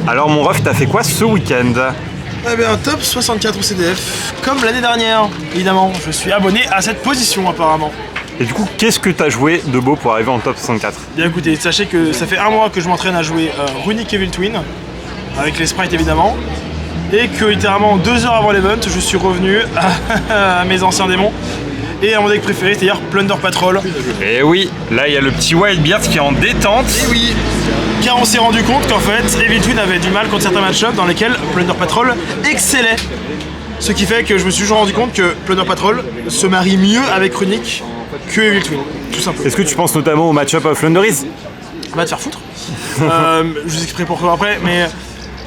Alors mon ref, t'as fait quoi ce week-end? Eh bien, top 64 au CDF, comme l'année dernière, évidemment. Je suis abonné à cette position apparemment. Et du coup, qu'est-ce que t'as joué de beau pour arriver en top 64? Bien écoutez, sachez que ça fait un mois que je m'entraîne à jouer Runic Evil Twin, avec les sprites évidemment, et que littéralement 2 heures avant l'event, je suis revenu à mes anciens démons et à mon deck préféré, c'est-à-dire Plunder Patrol. Et oui, là il y a le petit Wildbeard qui est en détente. Et oui, car on s'est rendu compte qu'en fait, Evil Twin avait du mal contre certains match-ups dans lesquels Plunder Patrol excellait. Ce qui fait que je me suis toujours rendu compte que Plunder Patrol se marie mieux avec Runic que Evil Twin, tout simplement. Est-ce que tu penses notamment au match-up of Flunderis? Va te faire foutre. Je vous expliquerai pourquoi après, mais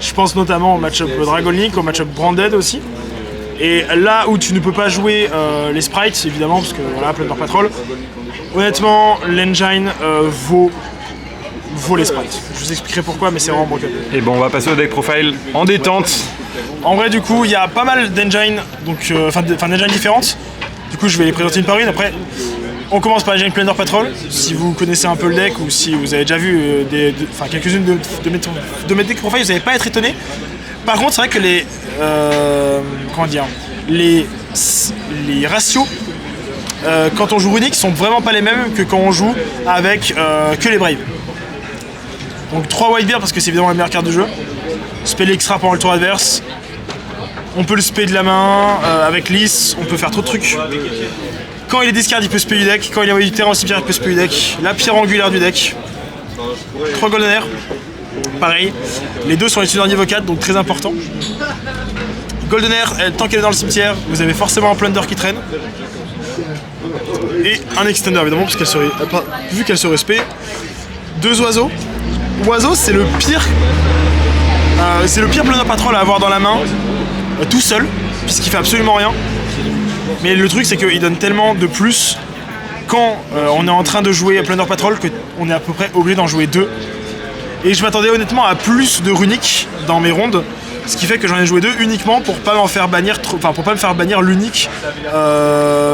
je pense notamment au match-up Dragonic, au match-up Branded aussi. Et là où tu ne peux pas jouer les sprites, évidemment, parce que voilà, Plunder Patrol, honnêtement, l'engine vaut les sprites. Je vous expliquerai pourquoi, mais c'est vraiment broken. Et bon, on va passer au deck profile en détente. En vrai, du coup, il y a pas mal d'engines, donc d'engines différentes. Du coup, je vais les présenter une par une. Après, on commence par l'engine Plunder Patrol. Si vous connaissez un peu le deck ou si vous avez déjà vu quelques-unes de mes decks profile, vous n'allez pas être étonné. Par contre, c'est vrai que les ratios quand on joue Runic sont vraiment pas les mêmes que quand on joue avec que les Braves. Donc 3 Whitebeard parce que c'est évidemment la meilleure carte du jeu. Spell extra pendant le tour adverse. On peut le spé de la main avec Lys, on peut faire trop de trucs. Quand il est discard, il peut spé du deck. Quand il est envoyé du terrain au cimetière, il peut spé du deck. La pierre angulaire du deck. 3 Golden Air. Pareil. Les deux sont les tueurs niveau 4, donc très important. Golden Air, tant qu'elle est dans le cimetière, vous avez forcément un Plunder qui traîne. Et un Extender évidemment, parce qu'elle serait, vu qu'elle se respect. 2 oiseaux. Oiseau, c'est le pire. C'est le pire Plunder Patrol à avoir dans la main, tout seul, puisqu'il fait absolument rien. Mais le truc, c'est qu'il donne tellement de plus quand on est en train de jouer Plunder Patrol qu'on est à peu près obligé d'en jouer 2. Et je m'attendais honnêtement à plus de Runic dans mes rondes, ce qui fait que j'en ai joué 2 uniquement pour pas m'en faire bannir, pour pas me faire bannir l'unique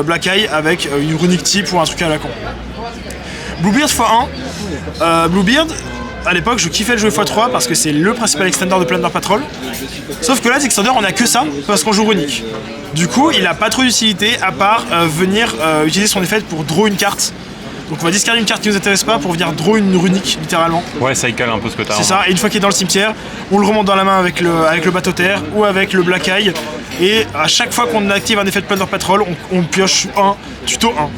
Black Eye avec une Runic type ou un truc à la con. Bluebeard x1. Bluebeard, à l'époque, je kiffais le jouer x3 parce que c'est le principal extender de Plunder Patrol. Sauf que là, l'extender, on a que ça parce qu'on joue Runic. Du coup, il a pas trop d'utilité à part venir utiliser son effet pour draw une carte. Donc on va discarder une carte qui nous intéresse pas pour venir draw une Runic, littéralement. Ouais, ça écale un peu ce que t'as. C'est ça, et une fois qu'il est dans le cimetière, on le remonte dans la main avec le bateau terre ou avec le Black Eye. Et à chaque fois qu'on active un effet de Plunder Patrol, on pioche un tuto 1. Donc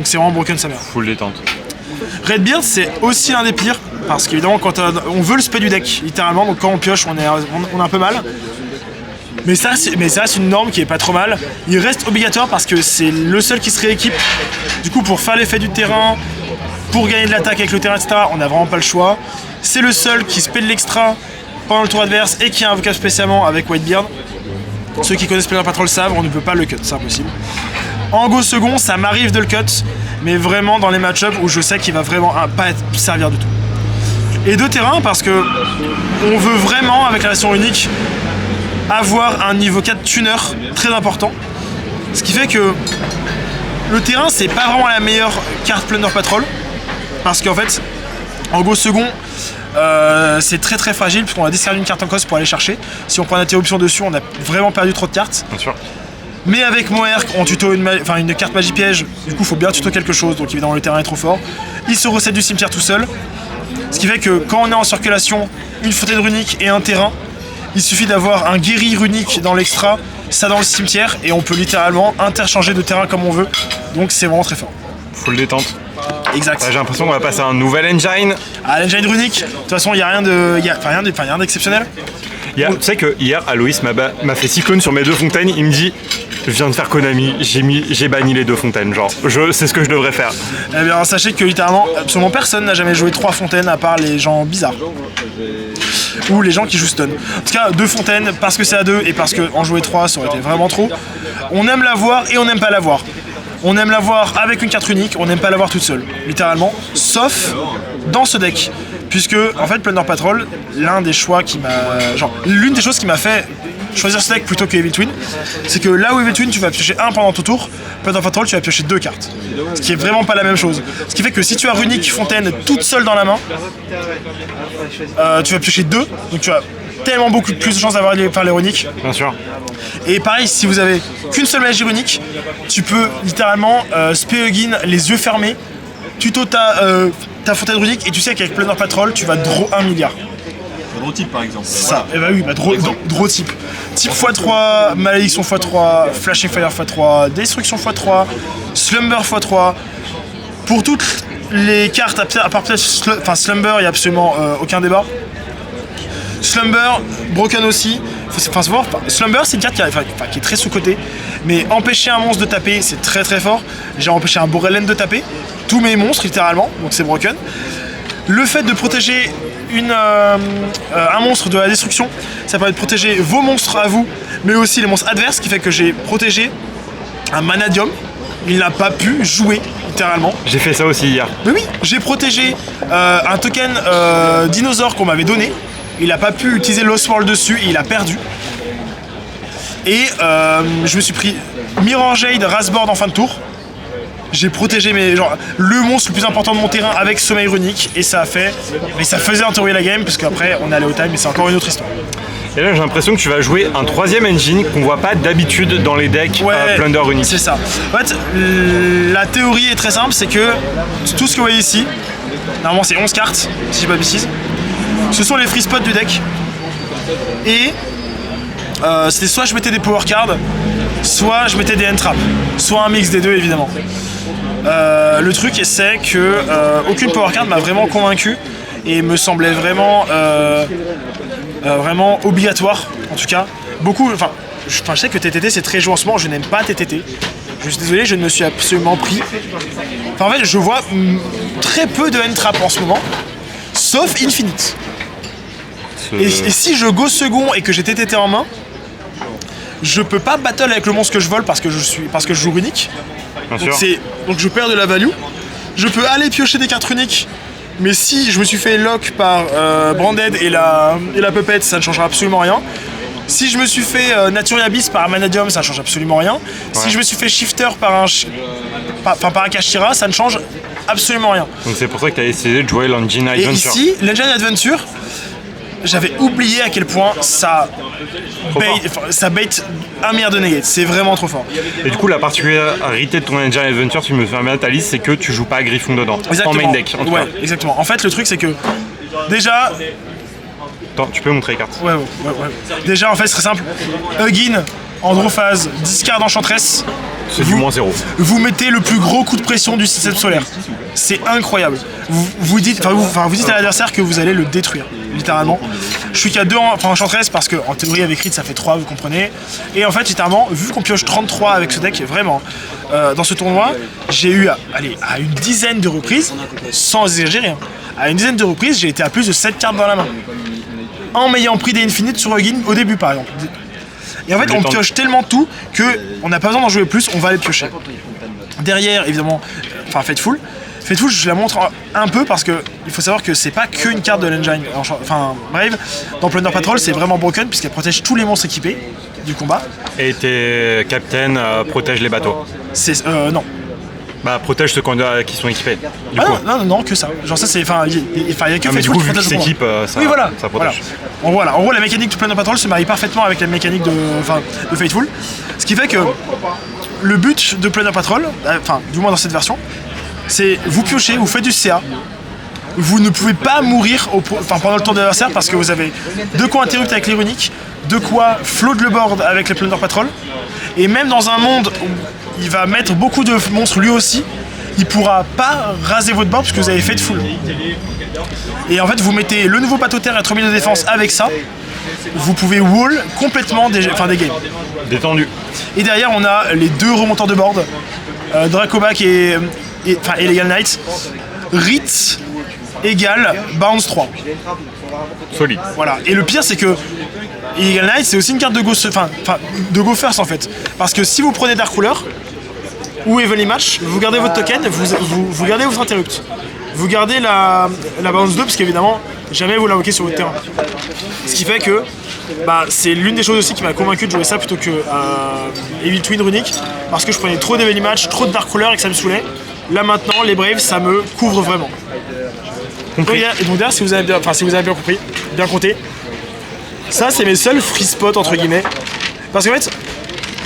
c'est vraiment broken sa mère. Full détente. Redbeard, c'est aussi l'un des pires, parce qu'évidemment, quand on veut le spé du deck, littéralement, donc quand on pioche, on est un peu mal. Mais ça, c'est une norme qui est pas trop mal. Il reste obligatoire parce que c'est le seul qui se rééquipe. Du coup, pour faire l'effet du terrain, pour gagner de l'attaque avec le terrain, etc., on n'a vraiment pas le choix. C'est le seul qui spé de l'extra pendant le tour adverse et qui a un vocable spécialement avec Whitebeard. Ceux qui connaissent Plunder Patrol savent, on ne peut pas le cut, c'est impossible. En go second, ça m'arrive de le cut, mais vraiment dans les match-ups où je sais qu'il va vraiment pas servir du tout. Et de terrain parce que on veut vraiment, avec la version unique, avoir un niveau 4 tuner très important. Ce qui fait que le terrain, c'est pas vraiment la meilleure carte Plunder Patrol. Parce qu'en fait, en go second, c'est très très fragile puisqu'on va discarder une carte en coste pour aller chercher. Si on prend l'interruption dessus, on a vraiment perdu trop de cartes. Bien sûr. Mais avec Moerk, on tuto une carte magie piège, du coup il faut bien tuto quelque chose, donc évidemment le terrain est trop fort. Il se recette du cimetière tout seul. Ce qui fait que quand on est en circulation, une fontaine runique et un terrain, il suffit d'avoir un guéri runique dans l'extra, ça dans le cimetière, et on peut littéralement interchanger de terrain comme on veut. Donc c'est vraiment très fort. Full détente. Exact. J'ai l'impression qu'on va passer à un nouvel engine. Ah, l'engine runique, de toute façon il n'y a rien d'exceptionnel. Tu sais que hier, Aloïs m'a fait cyclone sur mes 2 fontaines. Il me dit, je viens de faire Konami, j'ai banni les 2 fontaines. Genre, c'est ce que je devrais faire. Eh bien, sachez que littéralement, absolument personne n'a jamais joué 3 fontaines à part les gens bizarres. Ou les gens qui jouent stun. En tout cas, 2 fontaines parce que c'est à 2 et parce qu'en jouer 3 ça aurait été vraiment trop. On aime la voir et on n'aime pas la voir. On aime la voir avec une carte unique, on n'aime pas la voir toute seule, littéralement, sauf dans ce deck. Puisque, en fait, Plunder Patrol, l'une des choses qui m'a fait choisir ce deck plutôt que Evil Twin, c'est que là où Evil Twin, tu vas piocher 1 pendant ton tour, Plunder Patrol, tu vas piocher 2 cartes. Ce qui est vraiment pas la même chose. Ce qui fait que si tu as Runic Fontaine toute seule dans la main, tu vas piocher 2, donc tu vas tellement beaucoup plus de chances d'avoir les runiques. Bien sûr. Et pareil, si vous avez qu'une seule magie runique, tu peux littéralement Speugin les yeux fermés, tuto ta fontaine runique, et tu sais qu'avec Plunder Patrol, tu vas draw 1 milliard. Draw type par exemple. Ça, et bah oui, draw type. Type x3, malédiction x3, flashing fire x3, destruction x3, slumber x3. Pour toutes les cartes, à part peut-être slumber, il n'y a absolument aucun débat. Slumber, broken aussi. Slumber, c'est une carte qui est très sous-cotée, mais empêcher un monstre de taper, c'est très très fort. J'ai empêché un Borellen de taper, tous mes monstres littéralement, donc c'est broken. Le fait de protéger un monstre de la destruction, ça permet de protéger vos monstres à vous, mais aussi les monstres adverses, ce qui fait que j'ai protégé un Manadium. Il n'a pas pu jouer, littéralement. J'ai fait ça aussi hier. Mais oui, j'ai protégé un token dinosaure qu'on m'avait donné. Il n'a pas pu utiliser Lost World dessus et il a perdu. Et je me suis pris Mirror Jade, Rasboard en fin de tour. J'ai protégé le monstre le plus important de mon terrain avec Sommeil Runique et ça a fait. Mais ça faisait interroger la game parce qu'après on est allé au time et c'est encore une autre histoire. Et là j'ai l'impression que tu vas jouer un troisième engine qu'on voit pas d'habitude dans les decks Plunder Runique. C'est ça. En fait, la théorie est très simple, c'est que tout ce que vous voyez ici, normalement c'est 11 cartes, si je dis pas de bêtises, ce sont les free spots du deck. Et c'était soit je mettais des power cards, soit je mettais des end traps, soit un mix des deux évidemment. Le truc c'est que aucune power card m'a vraiment convaincu et me semblait vraiment obligatoire en tout cas. Je sais que TTT c'est très joué en ce moment, je n'aime pas TTT. Je suis désolé, je ne me suis absolument pris. En fait, je vois très peu de end trap en ce moment, sauf Infinite. Et si je go second et que j'ai TTT en main, je peux pas battle avec le monstre que je vole parce que je joue runique. Donc je perds de la value. Je peux aller piocher des cartes runiques, mais si je me suis fait lock par Branded et la Puppet, ça ne changera absolument rien. Si je me suis fait Natural Abyss par un Manadium, ça ne change absolument rien. Ouais. Si je me suis fait Shifter par un Kashira, ça ne change absolument rien. Donc c'est pour ça que tu as essayé de jouer l'Engine Adventure. Et ici, l'Engine Adventure, j'avais oublié à quel point ça bait 1 milliard de negates. C'est vraiment trop fort. Et du coup, la particularité de ton Engine Adventure, si je me souviens bien de ta liste, c'est que tu joues pas à Griffon dedans. Exactement. En main deck. En tout cas. Exactement. En fait, le truc, c'est que déjà. Attends, tu peux montrer les cartes. Ouais. Déjà, en fait, c'est très simple. Huggin en draw phase, discard Enchantress. C'est du -0. Vous mettez le plus gros coup de pression du système solaire. C'est incroyable. Vous dites à l'adversaire que vous allez le détruire, littéralement. Je suis qu'à 2 Enchantress parce que en théorie avec Crit ça fait 3, vous comprenez. Et en fait, littéralement, vu qu'on pioche 33 avec ce deck, vraiment, dans ce tournoi, j'ai eu à une dizaine de reprises, sans exagérer, à une dizaine de reprises, j'ai été à plus de 7 cartes dans la main. En m'ayant pris des Infinite sur Huggin au début par exemple. Et en fait on pioche tellement tout qu'on n'a pas besoin d'en jouer plus, on va les piocher. Derrière évidemment, Fateful, je la montre un peu parce que il faut savoir que c'est pas qu'une carte de l'engine. Brave, dans Plunder Patrol c'est vraiment broken puisqu'elle protège tous les monstres équipés du combat. Et tes captains protègent les bateaux. Non. Bah protège ceux qui sont équipés. Non, que ça. Genre ça c'est, il y a que du coup vu qu'ils s'équipent, ça, oui, voilà. Ça protège. Voilà. En gros la mécanique de Plunder Patrol se marie parfaitement avec la mécanique de Fateful. Ce qui fait que le but de Plunder Patrol, du moins dans cette version, c'est vous piochez, vous faites du CA. Vous ne pouvez pas mourir pendant le tour de l'adversaire parce que vous avez de quoi interrupt avec les runiques, de quoi float le board avec les Plunder Patrol. Et même dans un monde où il va mettre beaucoup de monstres lui aussi, il pourra pas raser votre board parce que vous avez fait de full. Et en fait vous mettez le nouveau bateau terre à 3000 de défense avec ça, vous pouvez wall complètement des games. Détendu. Et derrière on a les 2 remonteurs de board, Dracobac et Illegal Knight. Rit égale Bounce 3. Solide. Voilà. Et le pire c'est que Illegal Knight c'est aussi une carte de go first en fait. Parce que si vous prenez Dark Ruler ou Evenly Match, vous gardez votre token, vous gardez votre interrupt. Vous gardez la Bounce 2 parce qu'évidemment jamais vous l'invoquez sur votre terrain. Ce qui fait que c'est l'une des choses aussi qui m'a convaincu de jouer ça plutôt que Evil Twin Runic parce que je prenais trop d'Evenly Match, trop de Dark Ruler et que ça me saoulait. Là maintenant les Braves ça me couvre vraiment. Et donc derrière si vous avez bien compris, bien compté, Ça, c'est mes seuls free spots, entre guillemets. Parce qu'en fait,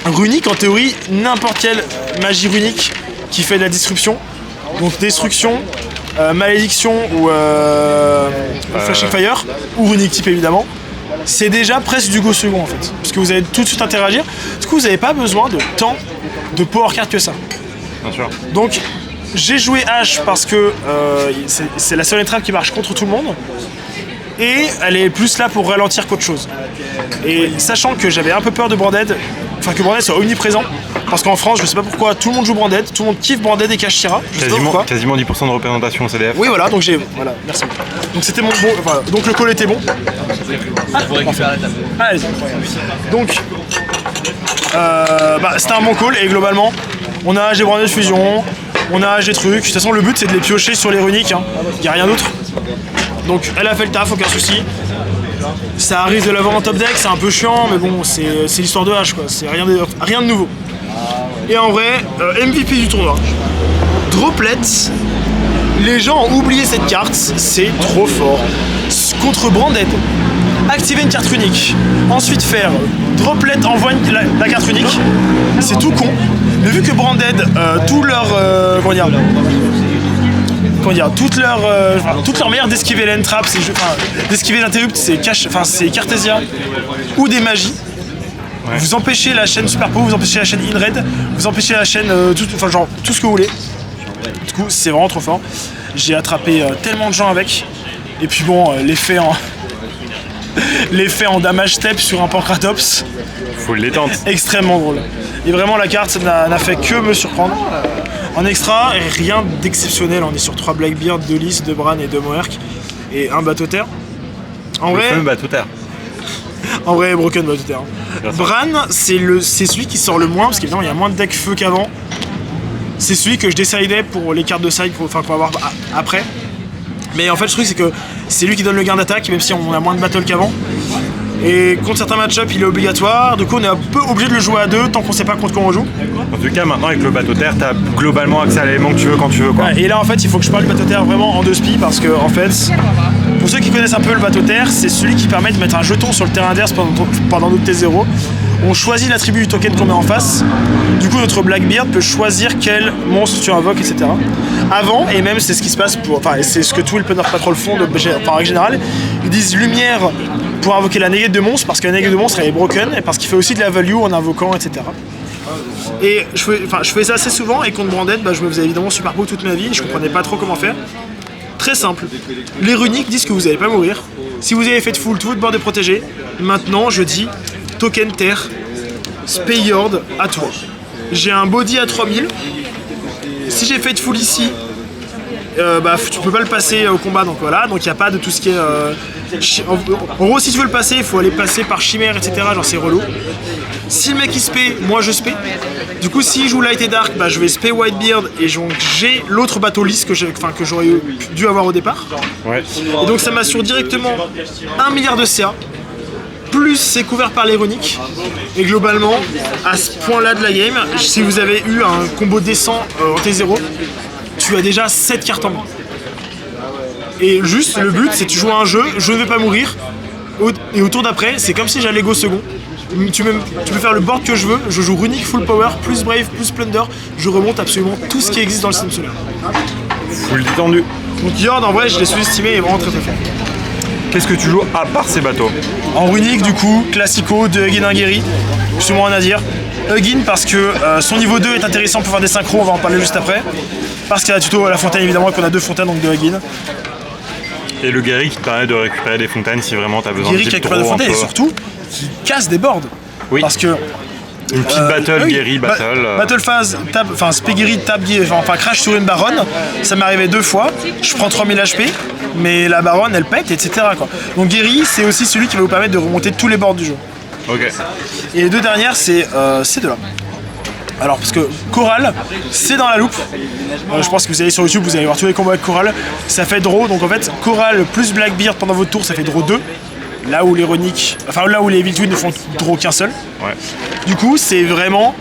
runique, en théorie, n'importe quelle magie runique qui fait de la disruption, donc destruction, malédiction ou flashing fire, ou runique type évidemment, c'est déjà presque du go second en fait. Parce que vous allez tout de suite interagir. Du coup, vous n'avez pas besoin de tant de power card que ça. Bien sûr. Donc, j'ai joué H parce que c'est la seule entrave qui marche contre tout le monde. Et elle est plus là pour ralentir qu'autre chose. Et sachant que j'avais un peu peur de Branded, enfin que Branded soit omniprésent, parce qu'en France, je sais pas pourquoi, tout le monde joue Branded, tout le monde kiffe Branded et Kashira, je sais pas pourquoi. Quasiment 10% de représentation au CDF. Oui, voilà, donc j'ai. Voilà, merci. Donc c'était mon bon. Enfin, donc le call était bon. Allez. Donc, c'était un bon call et globalement, on a AG Branded Fusion, on a AG trucs. De toute façon, le but c'est de les piocher sur les runiques, hein. Y a rien d'autre. Donc elle a fait le taf, aucun souci. Ça arrive de l'avoir en top deck, c'est un peu chiant, mais bon, c'est l'histoire de H, quoi. C'est rien de nouveau. Et en vrai, MVP du tournoi. Droplet, les gens ont oublié cette carte, c'est trop fort. Contre Branded, activer une carte unique, ensuite faire Droplet envoie la carte unique, c'est tout con. Mais vu que Branded, tout leur... toute leur manière d'esquiver l'entrap, d'esquiver l'interrupt, c'est Cartesia ou des magies. Ouais. Vous empêchez la chaîne Superpo, vous empêchez la chaîne InRed, vous empêchez la chaîne tout ce que vous voulez. Du coup, c'est vraiment trop fort. J'ai attrapé tellement de gens avec. Et puis bon, l'effet en damage step sur un Pancratops. Faut l'étendre. Extrêmement drôle. Et vraiment, la carte n'a fait que me surprendre. En extra, rien d'exceptionnel. On est sur 3 Blackbeard, 2 Lys, 2 Bran et 2 Moerk. Et un bateau-terre. En vrai, bateau-terre. En vrai, Broken bateau-terre. Bran, c'est celui qui sort le moins, parce qu'évidemment, il y a moins de deck feu qu'avant. C'est celui que je décidais pour les cartes de side, pour avoir après. Mais en fait, le truc, c'est que c'est lui qui donne le gain d'attaque, même si on a moins de battle qu'avant. Et contre certains match-up, il est obligatoire. Du coup, on est un peu obligé de le jouer à deux tant qu'on sait pas contre quoi on joue. En tout cas, maintenant, avec le bateau-terre, t'as globalement accès à l'élément que tu veux quand tu veux, quoi. Ouais, et là, en fait, il faut que je parle du bateau-terre vraiment en deux spi parce que, en fait, pour ceux qui connaissent un peu le bateau-terre, c'est celui qui permet de mettre un jeton sur le terrain adverse pendant notre T0. On choisit l'attribut du token qu'on met en face. Du coup, notre Blackbeard peut choisir quel monstre tu invoques, etc. Avant, et même c'est ce qui se passe c'est ce que tous les Planar Patrol font en règle générale, ils disent lumière pour invoquer la négate de monstre parce que la négate de monstre elle est broken et parce qu'il fait aussi de la value en invoquant, etc. Et je fais ça assez souvent et contre Branded, je me faisais évidemment super beau toute ma vie et je comprenais pas trop comment faire. Très simple. Les runiques disent que vous n'allez pas mourir. Si vous avez fait full, tout votre board est protégé. Maintenant, je dis token terre, Spayord à toi. J'ai un body à 3000. Si j'ai fait full ici, tu peux pas le passer au combat, donc voilà. Donc il n'y a pas de tout ce qui est. En gros, si tu veux le passer, il faut aller passer par chimère, etc. Genre c'est relou. Si le mec il spé, moi je spé. Du coup, s'il joue Light et Dark, je vais spé Whitebeard et j'ai l'autre bateau lisse que j'aurais dû avoir au départ. Ouais. Et donc ça m'assure directement 1 milliard de CA. Plus c'est couvert par les runiques. Et globalement, à ce point-là de la game, si vous avez eu un combo décent en T0, tu as déjà 7 cartes en main. Et juste, le but, c'est que tu joues à un jeu, je ne vais pas mourir. Et au tour d'après, c'est comme si j'allais go second. Tu peux faire le board que je veux, je joue runique full power, plus brave, plus plunder, je remonte absolument tout ce qui existe dans le système solaire. Full détendu. Donc Yord, en vrai, je l'ai sous-estimé, il est vraiment très très fort. Qu'est-ce que tu joues à part ces bateaux? En runique, du coup, classico de Hugin Ingeri, sûrement rien à dire. Hugin parce que son niveau 2 est intéressant pour faire des synchros, on va en parler juste après. Parce qu'il y a la tuto à la fontaine, évidemment, et qu'on a 2 fontaines, donc de Hugin. Et le Guerry qui te permet de récupérer des fontaines si vraiment t'as besoin de Guerry qui récupère des fontaines et surtout qui casse des boards. Oui. Parce que une petite battle, Guerry, battle. Battle phase, Spegiri tape, crash sur une baronne. Ça m'est arrivé 2 fois. Je prends 3000 HP, mais la baronne elle pète, etc. quoi. Donc Guerry, c'est aussi celui qui va vous permettre de remonter tous les boards du jeu. Ok. Et les 2 dernières, c'est ces deux-là. Alors, parce que Coral, c'est dans la loupe. Je pense que vous allez sur YouTube, vous allez voir tous les combats avec Coral. Ça fait draw, donc en fait, Coral plus Blackbeard pendant votre tour, ça fait draw 2. Là où les runiques, là où les Evil Twin ne font draw qu'un seul. Ouais. Du coup, c'est vraiment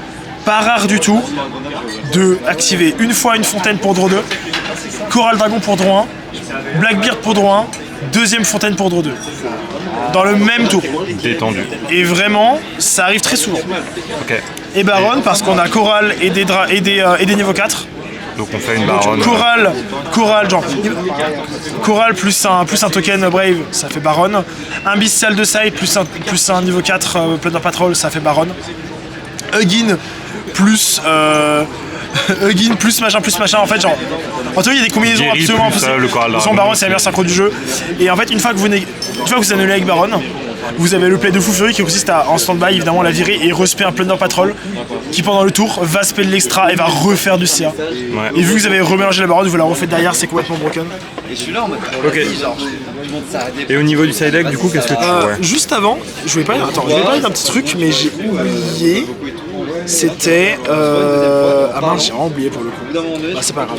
pas rare du tout de activer une fois une fontaine pour draw 2, Coral Dragon pour draw 1, Blackbeard pour draw 1, deuxième fontaine pour draw 2. dans le même tour. Détendu. Et vraiment, ça arrive très souvent. Ok. Et Baron, parce qu'on a Coral et des niveaux 4. Donc on fait une baronne. Coral, genre. Coral plus un token Brave, ça fait Baron. Un Bestial de side plus un niveau 4 Plunder Patrol, ça fait Baron. Huggin plus. Huggin plus machin, en fait, genre. En théorie, il y a des combinaisons Jerry absolument plus, impossibles. le Coral Son Dragon Baron, aussi. c'est la meilleure synchro du jeu. Et en fait, une fois que vous annulez avec Baron, vous avez le play de Fou Fury qui consiste à, en stand-by, évidemment, la virer et respect un Plunder Patrol qui, pendant le tour, va spell l'extra et va refaire du CA. Ouais. Et vu que vous avez remélangé la Baron, vous la refaites derrière, c'est complètement broken. Ok. Et au niveau du side deck, du coup, qu'est-ce que tu jouais? Juste avant, je voulais parler d'un petit truc, mais j'ai oublié. C'était. Ah mince, j'ai vraiment oublié pour le coup. Bah, c'est pas grave.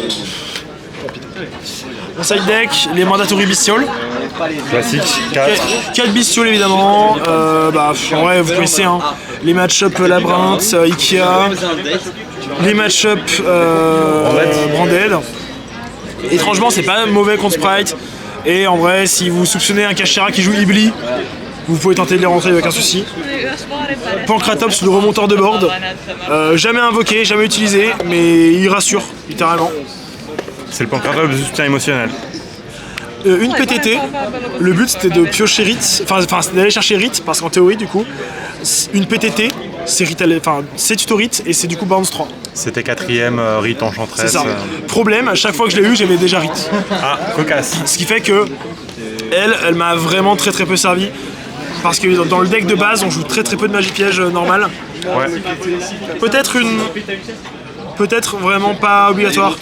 Mon side deck, les Mandatory Bestial. Classique, 4. 4 Bestial évidemment. En vrai, vous connaissez hein, les match-up Labyrinthe, Ikea, les match-up Branded. Étrangement, c'est pas mauvais contre Sprite. Et en vrai, si vous soupçonnez un Kashira qui joue Ibli, vous pouvez tenter de les rentrer avec un souci. Pancratops, le remonteur de board. Jamais invoqué, jamais utilisé, mais il rassure, littéralement. C'est le pancratops de soutien émotionnel. Une PTT, le but c'était de piocher Rit, enfin c'était d'aller chercher Rit, parce qu'en théorie, du coup, une PTT, c'est tuto Rit et c'est du coup bounce 3. C'était 4ème Rite Enchantress. C'est ça. Problème, à chaque fois que je l'ai eu, j'avais déjà Rit. Ah, cocasse. Ce qui fait que elle m'a vraiment très peu servi. Parce que dans le deck de base, on joue très peu de magie piège normale. Ouais. Peut-être vraiment pas obligatoire.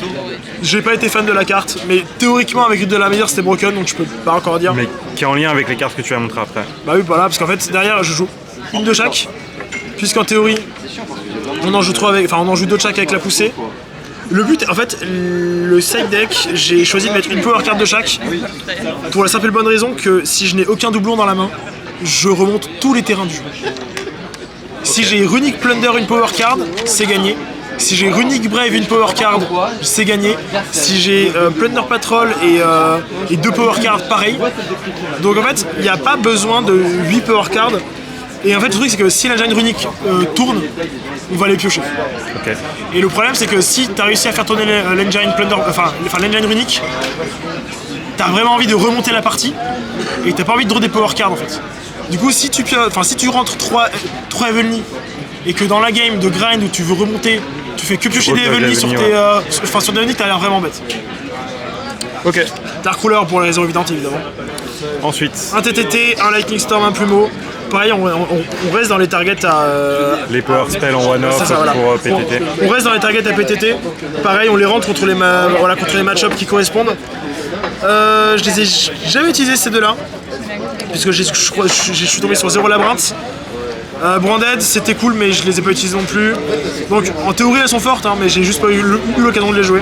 J'ai pas été fan de la carte, mais théoriquement avec Rite de la meilleure c'était broken, donc je peux pas encore dire. Mais qui est en lien avec les cartes que tu vas montrer après. Bah oui, voilà, parce qu'en fait derrière je joue une de chaque, puisqu'en théorie on en joue deux de chaque avec la poussée. Le but, en fait, le side deck, j'ai choisi de mettre une power card de chaque, pour la simple et bonne raison que si je n'ai aucun doublon dans la main, je remonte tous les terrains du jeu. Si j'ai Runic Plunder une power card, c'est gagné. Si j'ai Runic Brave une power card, c'est gagné. Si j'ai Plunder Patrol et 2 power cards, pareil. Donc en fait, il n'y a pas besoin de 8 power cards. Et en fait, le truc, c'est que si l'engine Runic tourne, on va les piocher. Ok. Et le problème, c'est que si tu as réussi à faire tourner l'engine Plunder, l'engine Runic, t'as vraiment envie de remonter la partie et t'as pas envie de draw des power cards en fait. Du coup, si tu rentres 3 Evelny et que dans la game de grind où tu veux remonter, tu fais que piocher des Evelny sur tes. Sur des Evelny, t'as l'air vraiment bête. Ok. Dark Ruler pour les raisons évidentes évidemment. Ensuite, Un TTT, un Lightning Storm, un Plumeau. Pareil, on reste dans les targets à. les power spells en one-off Ça, voilà. pour PTT. On reste dans les targets à PTT. Pareil, on les rentre contre les match-ups qui correspondent. Je les ai jamais utilisés ces deux-là, puisque je suis tombé sur 0 labyrinthe. Branded, c'était cool, mais je les ai pas utilisés non plus. Donc en théorie, elles sont fortes, hein, mais j'ai juste pas eu l'occasion de les jouer.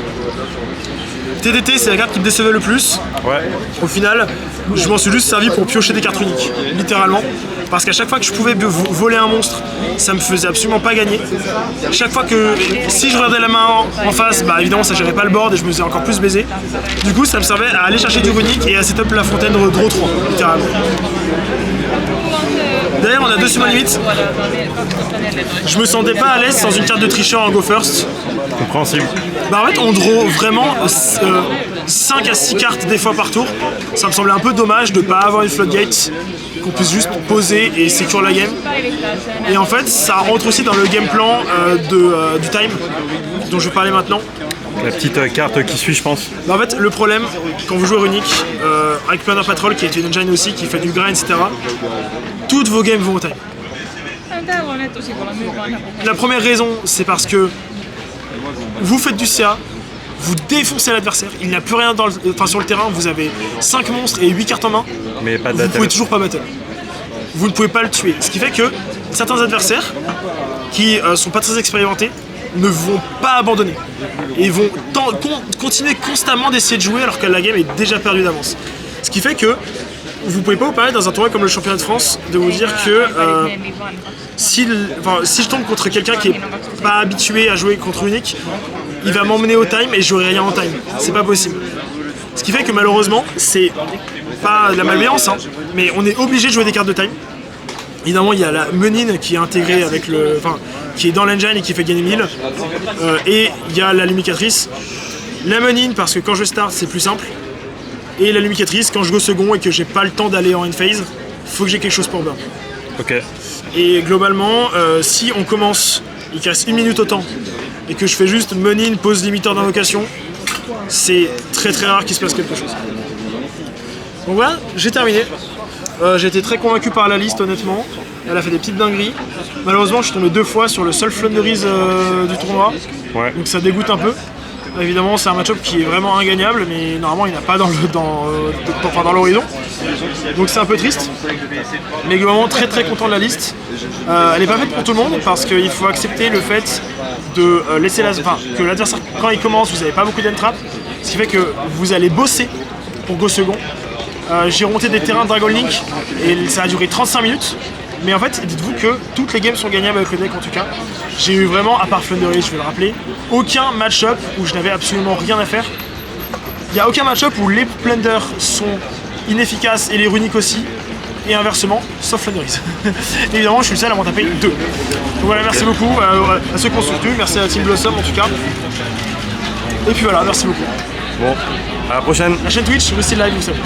TDT, c'est la carte qui me décevait le plus. Ouais. Au final, je m'en suis juste servi pour piocher des cartes uniques, littéralement. Parce qu'à chaque fois que je pouvais voler un monstre, ça me faisait absolument pas gagner. Chaque fois que, si je regardais la main en face, bah évidemment ça gérait pas le board et je me faisais encore plus baiser. Du coup, ça me servait à aller chercher du runique et à setup la fontaine de draw 3, littéralement. D'ailleurs, on a 2 summons limites. Je me sentais pas à l'aise sans une carte de tricheur en Go First. Compréhensible. Bah en fait, on draw vraiment 5 à 6 cartes des fois par tour. Ça me semblait un peu dommage de pas avoir une floodgate, qu'on puisse juste poser et secure la game. Et en fait, ça rentre aussi dans le game plan du time, dont je vais parler maintenant. La petite carte qui suit, je pense. Bah en fait, le problème, quand vous jouez Runic, avec Plunder Patrol, qui est une engine aussi, qui fait du grind, etc., toutes vos games vont au time. La première raison, c'est parce que vous faites du CA, vous défoncez l'adversaire, il n'y a plus rien sur le terrain, vous avez 5 monstres et 8 cartes en main, Mais pas de vous ne battle. pouvez toujours pas battle. Vous ne pouvez pas le tuer. Ce qui fait que certains adversaires, qui sont pas très expérimentés, ne vont pas abandonner. Et vont continuer constamment d'essayer de jouer alors que la game est déjà perdue d'avance. Ce qui fait que vous pouvez pas vous permettre dans un tournoi comme le championnat de France de vous dire que si je tombe contre quelqu'un qui est pas habitué à jouer contre Unique, il va m'emmener au time et j'aurai rien en time. C'est pas possible. Ce qui fait que malheureusement, c'est pas de la malveillance, hein, mais on est obligé de jouer des cartes de time. Évidemment, il y a la Menin qui est intégrée avec le, enfin, qui est dans l'engine et qui fait gagner 1000. Et il y a la Lumicatrice. La Menin parce que quand je start, c'est plus simple. Et la Lumicatrice, quand je go second et que j'ai pas le temps d'aller en end phase, faut que j'ai quelque chose pour burn. Ok. Et globalement, si on commence, il reste 1 minute au temps, et que je fais juste Menin, pause limiteur d'invocation, c'est très très rare qu'il se passe quelque chose. Donc voilà, j'ai terminé. J'ai été très convaincu par la liste, honnêtement. Elle a fait des petites dingueries. Malheureusement, je suis tombé 2 fois sur le seul Flunderies du tournoi. Ouais. Donc ça dégoûte un peu. Évidemment, c'est un match-up qui est vraiment ingagnable, mais normalement, il n'y en a pas dans l'horizon. Donc c'est un peu triste. Mais globalement, très très content de la liste. Elle n'est pas faite pour tout le monde parce qu'il faut accepter le fait de laisser que l'adversaire, quand il commence, vous n'avez pas beaucoup d'entrap. Ce qui fait que vous allez bosser pour go second. J'ai remonté des terrains Dragon Link et ça a duré 35 minutes. Mais en fait, dites-vous que toutes les games sont gagnables avec le deck en tout cas. J'ai eu vraiment, à part Flundery, je vais le rappeler, aucun match-up où je n'avais absolument rien à faire. Il n'y a aucun match-up où les Plunder sont inefficaces et les runiques aussi. Et inversement, sauf Flundery. Évidemment, je suis le seul à m'en taper 2. Donc voilà, merci beaucoup à ceux qui ont soutenu, merci à la Team Blossom en tout cas. Et puis voilà, merci beaucoup. Bon, à la prochaine. La chaîne Twitch, aussi live, vous savez.